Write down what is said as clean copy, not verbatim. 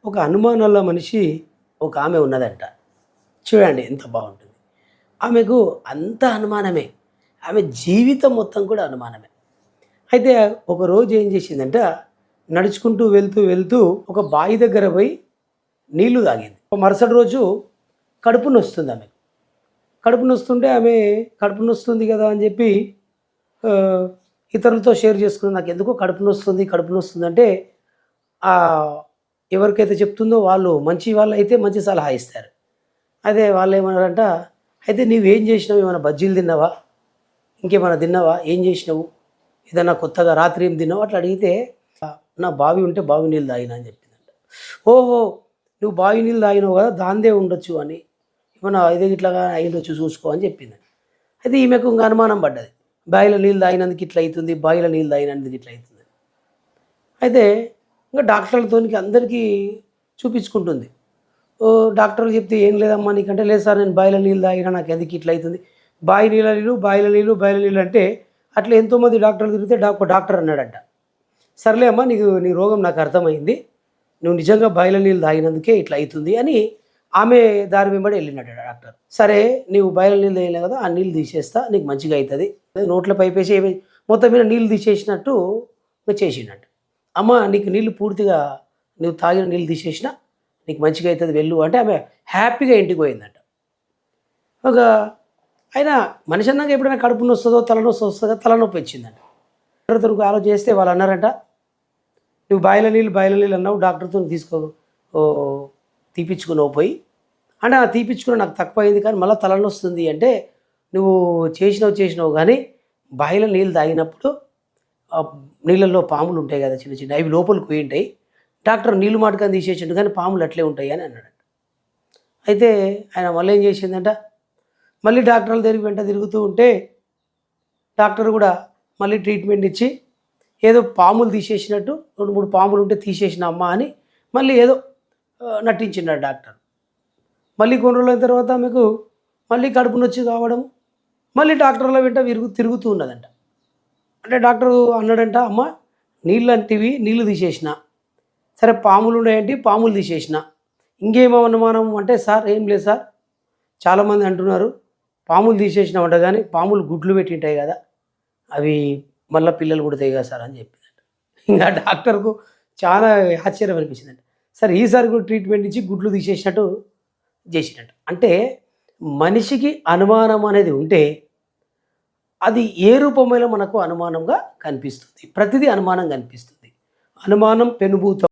ఒక అనుమానాల మనిషి ఒక ఆమె ఉన్నదంట. చూడండి ఎంత బాగుంటుంది. ఆమెకు అంత అనుమానమే. ఆమె జీవితం మొత్తం కూడా అనుమానమే. అయితే ఒకరోజు ఏం చేసిందంట, నడుచుకుంటూ వెళ్తూ ఒక బావి దగ్గర పోయి నీళ్లు తాగింది. మరుసటి రోజు కడుపు నొస్తుంది ఆమె. కడుపు నొస్తుంటే ఆమె కడుపు నొస్తుంది కదా అని చెప్పి ఇతరులతో షేర్ చేసుకుని, నాకు ఎందుకో కడుపు నొస్తుంది అంటే ఎవరికైతే చెప్తుందో వాళ్ళు మంచి వాళ్ళు అయితే మంచి సలహా ఇస్తారు. అదే వాళ్ళు ఏమన్నారంట, అయితే నీవేం చేసినావు, ఏమైనా బజ్జీలు తిన్నావా, ఇంకేమైనా తిన్నావా, ఏం చేసినావు, ఏదన్నా కొత్తగా రాత్రి ఏం తిన్నావు అట్లా అడిగితే, నా బావి ఉంటే బావి నీళ్ళు తాగినా అని చెప్పిందంట. ఓహో, నువ్వు బావి నీళ్ళు తాగినావు కదా, దాందే ఉండొచ్చు అని, ఏమన్నా ఇదే ఇట్లాగా అయ్యుండొచ్చు చూసుకో అని చెప్పిందంట. అయితే ఈమెకు ఇంకా అనుమానం పడ్డది, బావిలో నీళ్ళు తాగినందుకు ఇట్లా అవుతుంది, బావిలో నీళ్ళు తాగినందుకు ఇట్లా అవుతుంది. అయితే ఇంకా డాక్టర్లతోనికి అందరికీ చూపించుకుంటుంది. ఓ డాక్టర్లు చెప్తే, ఏం లేదమ్మా నీకంటే, లేదు సార్ నేను బావిలో నీళ్ళు తాగినా, నాకు ఎందుకు ఇట్లా అవుతుంది, బావిల నీళ్ళు అంటే అట్లా ఎంతోమంది డాక్టర్లు తిరిగితే డాక్టర్ అన్నాడంట, సర్లే అమ్మా నీ రోగం నాకు అర్థమైంది, నువ్వు నిజంగా బావిల నీళ్ళు తాగినందుకే ఇట్లా అవుతుంది అని ఆమె దారి వెంబడి వెళ్ళినట్ట డాక్టర్. సరే నీవు బావిల నీళ్ళు తాగినా కదా, ఆ నీళ్ళు తీసేస్తా, నీకు మంచిగా అవుతుంది, నోట్లో పైపేసి మొత్తం మీద నీళ్ళు తీసేసినట్టు చేసిండట. అమ్మ నీకు నీళ్ళు పూర్తిగా నువ్వు తాగిన నీళ్ళు తీసేసినా నీకు మంచిగా అవుతుంది వెళ్ళు అంటే ఆమె హ్యాపీగా ఇంటికి పోయిందట. ఒక అయినా మనిషి అన్నాక ఎప్పుడైనా కడుపు నొప్పి వస్తుందో తలనొప్పి వస్తుందో, తలనొప్పి వచ్చిందంట. డాక్టర్తో ఆలోచన చేస్తే వాళ్ళు అన్నారంట, నువ్వు బావిల నీళ్ళు అన్నావు, డాక్టర్తో తీపిచ్చుకున్నావు పోయి అంటే, తీపిచ్చుకున్నా నాకు తక్కువ అయింది కానీ మళ్ళీ తలనొస్తుంది అంటే, నువ్వు చేసినావు కానీ బావిల నీళ్ళు తాగినప్పుడు నీళ్ళల్లో పాములు ఉంటాయి కదా చిన్న చిన్న, అవి లోపలికి పోయి ఉంటాయి, డాక్టర్ నీళ్ళు మాటకని తీసేసిండు కానీ పాములు అట్లే ఉంటాయి అని అన్నాడు. అయితే ఆయన మళ్ళీ ఏం చేసిందంట, మళ్ళీ డాక్టర్ల దగ్గరికి వెంట తిరుగుతూ ఉంటే డాక్టర్ కూడా మళ్ళీ ట్రీట్మెంట్ ఇచ్చి ఏదో పాములు తీసేసినట్టు 2-3 పాములు ఉంటే తీసేసిన అమ్మ అని మళ్ళీ ఏదో నటించినాడు డాక్టర్. మళ్ళీ కొన్ని రోజుల తర్వాత ఆమెకు మళ్ళీ కడుపు నొచ్చి కావడం, మళ్ళీ డాక్టర్ల వెంట తిరుగుతూ ఉన్నదంట. అంటే డాక్టర్ అన్నాడంట, అమ్మ నీళ్ళు తీసేసిన, సరే పాములు ఉన్నాయంటే పాములు తీసేసిన, ఇంకేమనుమానం అంటే, సార్ ఏం లేదు సార్, చాలామంది అంటున్నారు పాములు తీసేసినామంట కానీ పాములు గుడ్లు పెట్టింటాయి కదా, అవి మళ్ళీ పిల్లలు పుడతాయి కదా సార్ అని చెప్పిందంట. ఇంకా డాక్టర్కు చాలా ఆశ్చర్యం అనిపించిందంట. సరే ఈసారి కూడా ట్రీట్మెంట్ ఇచ్చి గుడ్లు తీసేసినట్టు చేసినట్టు. అంటే మనిషికి అనుమానం అనేది ఉంటే అది ఏ రూపంలో మనకు అనుమానంగా కనిపిస్తుంది, ప్రతిదీ అనుమానం కనిపిస్తుంది. అనుమానం పెనుభూతం.